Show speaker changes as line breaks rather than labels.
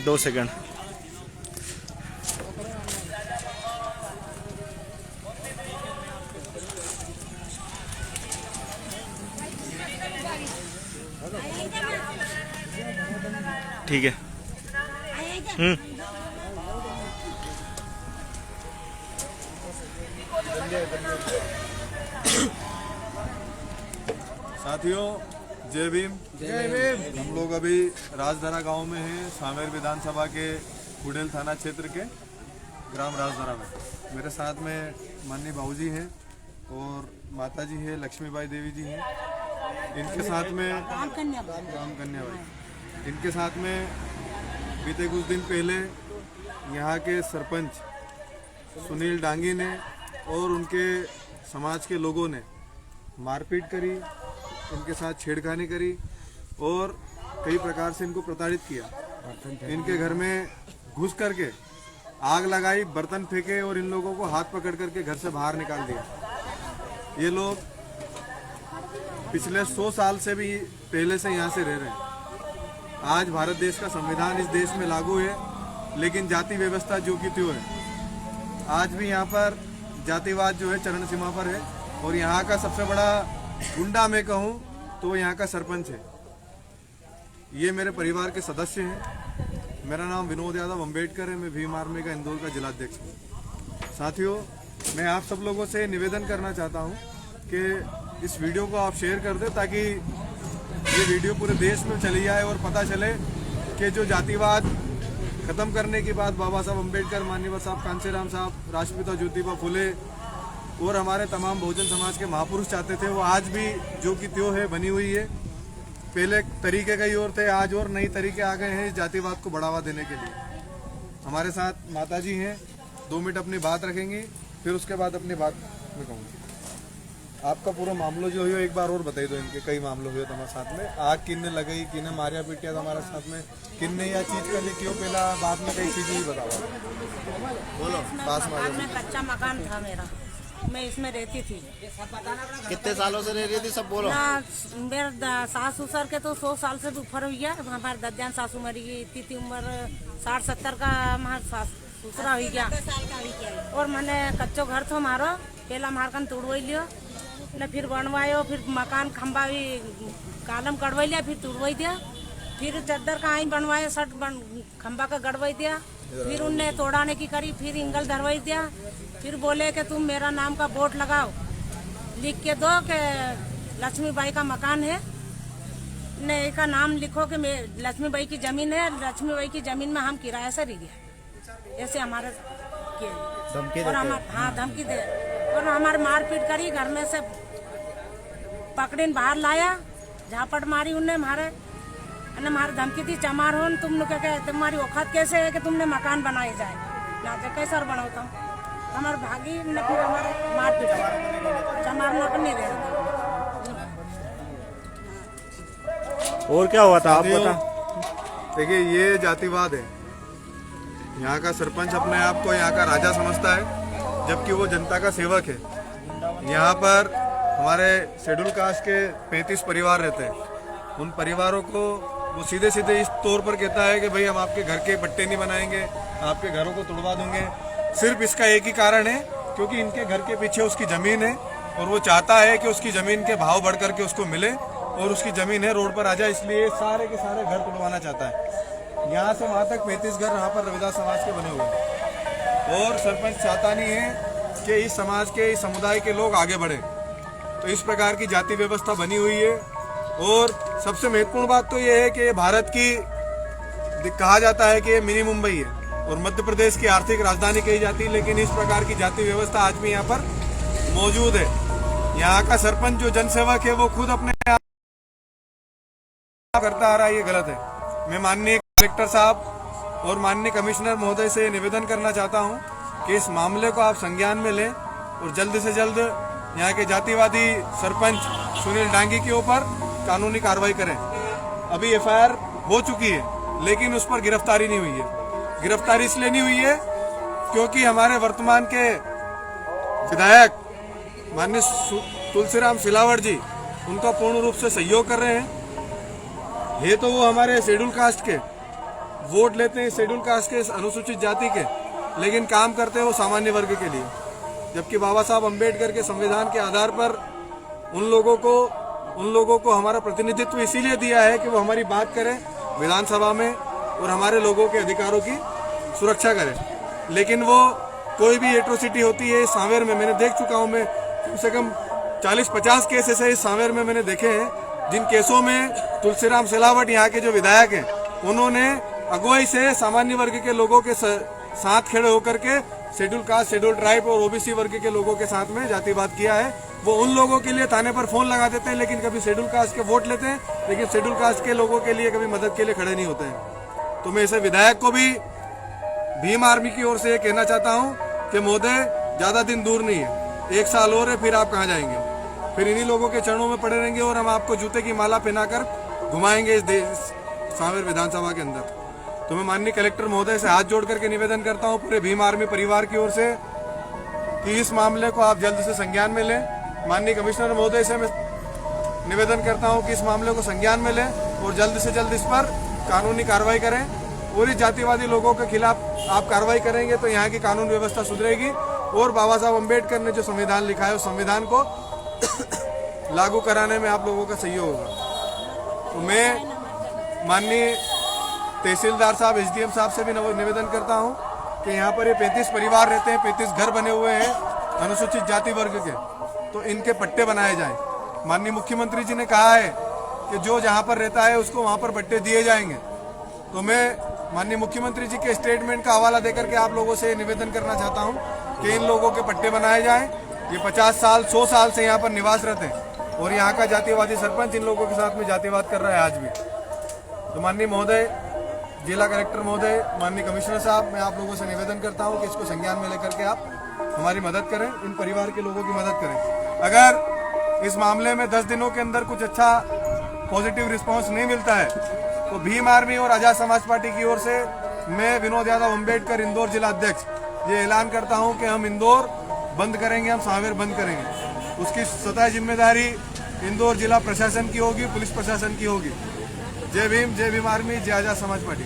2 second. ठीक है।
साथियों, जय भीम। जय भीम। हम लोग अभी राजधरा गांव में हैं, सामेर विधानसभा के कुडेल थाना क्षेत्र के ग्राम राजधरा में। मेरे साथ में माननीय बाबूजी हैं और माताजी है लक्ष्मीबाई देवी जी हैं। इनके साथ में राम कन्या बाई। इनके साथ में बीते कुछ दिन पहले यहाँ के सरपंच सुनील डांगी ने और उनके समाज के लोगों ने मारपीट करी, इनके साथ छेड़खानी करी और कई प्रकार से इनको प्रताड़ित किया। इनके घर में घुस करके आग लगाई, बर्तन फेंके और इन लोगों को हाथ पकड़ करके घर से बाहर निकाल दिया। ये लोग पिछले 100 साल से भी पहले से यहाँ से रह रहे हैं। आज भारत देश का संविधान इस देश में लागू है, लेकिन जाति व्यवस्था जो की त्यों है। आज भी यहाँ पर जातिवाद जो है चरण सीमा पर है और यहाँ का सबसे बड़ा गुंडा मैं कहूँ तो यहाँ का सरपंच है। ये मेरे परिवार के सदस्य हैं। मेरा नाम विनोद यादव अम्बेडकर है। मैं भीम आर्मी का इंदौर का जिलाध्यक्ष हूँ। साथियों, मैं आप सब लोगों से निवेदन करना चाहता हूँ कि इस वीडियो को आप शेयर कर दें ताकि ये वीडियो पूरे देश में चली जाए और पता चले कि जो जातिवाद खत्म करने की बात बाबा साहब अम्बेडकर, माननीय साहब कांशीराम साहब, राष्ट्रपिता ज्योतिबा फुले और हमारे तमाम बहुजन समाज के महापुरुष चाहते थे, वो आज भी जो कि त्यों है बनी हुई है। पहले तरीके कई और थे, आज और नई तरीके आ गए हैं जातिवाद को बढ़ावा देने के लिए। हमारे साथ माताजी हैं, 2 मिनट अपनी बात रखेंगी, फिर उसके बाद अपनी बात मैं कहूँगी। आपका पूरा मामला जो है एक बार और बताइए दो। इनके कई मामले हुए तुम्हारे साथ में, आग किन्ने लगाई, किन्ने मारिया पीटिया तुम्हारे साथ में, किन्ने या चीज कर ली क्यों, पहला बाद में कई चीजें ही बताओ। बोलो। पास में
कच्चा मकान था मेरा, मैं इसमें रहती थी।
कितने सालों से रह रही थी सब बोलो।
मेरे सास ससुर के तो 100 साल से भी ऊपर हुई है। हमारे दद्यान सासू मरी गई, इतनी थी उम्र 60-70 का हमारे सास ससुरा हुई गया। और मैंने कच्चो घर था हमारा, पहला मारकन तोड़वाई लियो न, फिर बनवायो, फिर मकान खंबा भी कालम गड़वाई लिया, फिर तोड़वाई दिया, फिर चद्दर का आई बनवाया, शर्ट खंबा का गड़वाई दिया, फिर उनने तोड़ाने की करी, फिर इंगल धरवाई दिया। फिर बोले कि तुम मेरा नाम का बोर्ड लगाओ, लिख के दो कि लक्ष्मीबाई का मकान है, ने का नाम लिखो कि लक्ष्मीबाई की जमीन है, लक्ष्मीबाई की जमीन में हम किराया से रह गए। ऐसे हमारे
धमकी
और हमारे हाँ धमकी दे और हमारे मारपीट करी, घर में से पकड़े बाहर लाया, झापट मारी उनने हमारे धमकी दी, चमार हो तुम लोग तुम्हारी औकात कैसे है कि तुमने मकान बनाए जाए ना, कैसा बनाओ तुम, हमारे भागी न, फिर हमारे मारपीट चमार न नहीं रहे।
और क्या हुआ था आप बता।
देखिए, ये जातिवाद है। यहाँ का सरपंच अपने आप को यहाँ का राजा समझता है, जबकि वो जनता का सेवक है। यहाँ पर हमारे शेड्यूल कास्ट के 35 परिवार रहते हैं। उन परिवारों को वो सीधे सीधे इस तौर पर कहता है कि भाई हम आपके घर के पट्टे नहीं बनाएंगे, आपके घरों को तोड़वा दूंगे। सिर्फ इसका एक ही कारण है, क्योंकि इनके घर के पीछे उसकी ज़मीन है और वो चाहता है कि उसकी ज़मीन के भाव बढ़ करके उसको मिले और उसकी ज़मीन है रोड पर आ जाए, इसलिए सारे के सारे घर तोड़वाना चाहता है। यहाँ से वहाँ तक 35 घर यहाँ पर रविदास समाज के बने हुए हैं और सरपंच चाहता नहीं है कि इस समाज के, इस समुदाय के लोग आगे बढ़े। तो इस प्रकार की जाति व्यवस्था बनी हुई है। और सबसे महत्वपूर्ण बात तो ये है कि भारत की कहा जाता है कि ये मिनी मुंबई है और मध्य प्रदेश की आर्थिक राजधानी कही जाती है, लेकिन इस प्रकार की जाति व्यवस्था आज भी यहाँ पर मौजूद है। यहाँ का सरपंच जो जनसेवक है वो खुद अपने आप करता आ रहा है, ये गलत है। मैं माननीय कलेक्टर साहब और माननीय कमिश्नर महोदय से निवेदन करना चाहता हूँ कि इस मामले को आप संज्ञान में लें और जल्द से जल्द यहाँ के जातिवादी सरपंच सुनील डांगी के ऊपर कानूनी कार्रवाई करें। अभी FIR हो चुकी है लेकिन उस पर गिरफ्तारी नहीं हुई है। गिरफ्तारी इसलिए नहीं हुई है क्योंकि हमारे वर्तमान के विधायक माननीय तुलसीराम सिलावट जी उनका पूर्ण रूप से सहयोग कर रहे हैं। ये तो वो हमारे शेड्यूल कास्ट के, वोट लेते हैं शेड्यूल कास्ट के, अनुसूचित जाति के, लेकिन काम करते हैं वो सामान्य वर्ग के लिए। जबकि बाबा साहब अम्बेडकर के संविधान के आधार पर उन लोगों को हमारा प्रतिनिधित्व इसीलिए दिया है कि वो हमारी बात करें विधानसभा में और हमारे लोगों के अधिकारों की सुरक्षा करें। लेकिन वो कोई भी एट्रोसिटी होती है इस सांवेर में, मैंने देख चुका हूँ, मैं कम से कम 40-50 केस ऐसे इस सांवेर में मैंने देखे हैं, जिन केसों में तुलसीराम सिलावट यहाँ के जो विधायक हैं उन्होंने अगुवाई से सामान्य वर्ग के लोगों के साथ खड़े होकर के शेड्यूल कास्ट, शेड्यूल ट्राइब और ओबीसी वर्ग के लोगों के साथ में जातिवाद किया है। वो उन लोगों के लिए थाने पर फोन लगा देते हैं, लेकिन कभी शेड्यूल कास्ट के वोट लेते हैं, लेकिन शेड्यूल कास्ट के लोगों के लिए कभी मदद के लिए खड़े नहीं होते हैं। तो मैं ऐसे विधायक को भी भीम आर्मी की ओर से ये कहना चाहता हूँ कि महोदय ज्यादा दिन दूर नहीं है, 1 साल और है, फिर आप कहाँ जाएंगे? फिर इन्हीं लोगों के चरणों में पड़े रहेंगे और हम आपको जूते की माला पहनाकर घुमाएंगे इस सांवेर विधानसभा के अंदर। तो मैं माननीय कलेक्टर महोदय से हाथ जोड़ करके निवेदन करता हूं पूरे भीम आर्मी परिवार की ओर से कि इस मामले को आप जल्द से संज्ञान में लें। माननीय कमिश्नर महोदय से मैं निवेदन करता हूं कि इस मामले को संज्ञान में लें और जल्द से जल्द इस पर कानूनी कार्रवाई करें। और इस जातिवादी लोगों के खिलाफ आप कार्रवाई करेंगे तो यहाँ की कानून व्यवस्था सुधरेगी और बाबा साहब अम्बेडकर ने जो संविधान लिखा है उस संविधान को लागू कराने में आप लोगों का सहयोग होगा। तो मैं माननीय तहसीलदार साहब, एसडीएम साहब से भी निवेदन करता हूं कि यहाँ पर ये 35 परिवार रहते हैं, 35 घर बने हुए हैं अनुसूचित जाति वर्ग के, तो इनके पट्टे बनाए जाएं। माननीय मुख्यमंत्री जी ने कहा है कि जो जहाँ पर रहता है उसको वहाँ पर पट्टे दिए जाएंगे। तो मैं माननीय मुख्यमंत्री जी के स्टेटमेंट का हवाला देकर के आप लोगों से निवेदन करना चाहता हूँ कि इन लोगों के पट्टे बनाए जाएं। ये 50 साल 100 साल से यहाँ पर निवास रहते हैं और यहाँ का जातिवादी सरपंच इन लोगों के साथ में जातिवाद कर रहा है आज भी। तो माननीय महोदय, जिला कलेक्टर महोदय, माननीय कमिश्नर साहब, मैं आप लोगों से निवेदन करता हूं कि इसको संज्ञान में लेकर के आप हमारी मदद करें, इन परिवार के लोगों की मदद करें। अगर इस मामले में 10 दिनों के अंदर कुछ अच्छा पॉजिटिव रिस्पांस नहीं मिलता है तो भीम आर्मी और आजाद समाज पार्टी की ओर से मैं विनोद यादव अम्बेडकर इंदौर जिला अध्यक्ष ये ऐलान करता हूँ कि हम इंदौर बंद करेंगे, हम सांवेर बंद करेंगे। उसकी स्वतः जिम्मेदारी इंदौर जिला प्रशासन की होगी, पुलिस प्रशासन की होगी। जय भीम, जय भीम आर्मी, जय आजाद समाज पार्टी।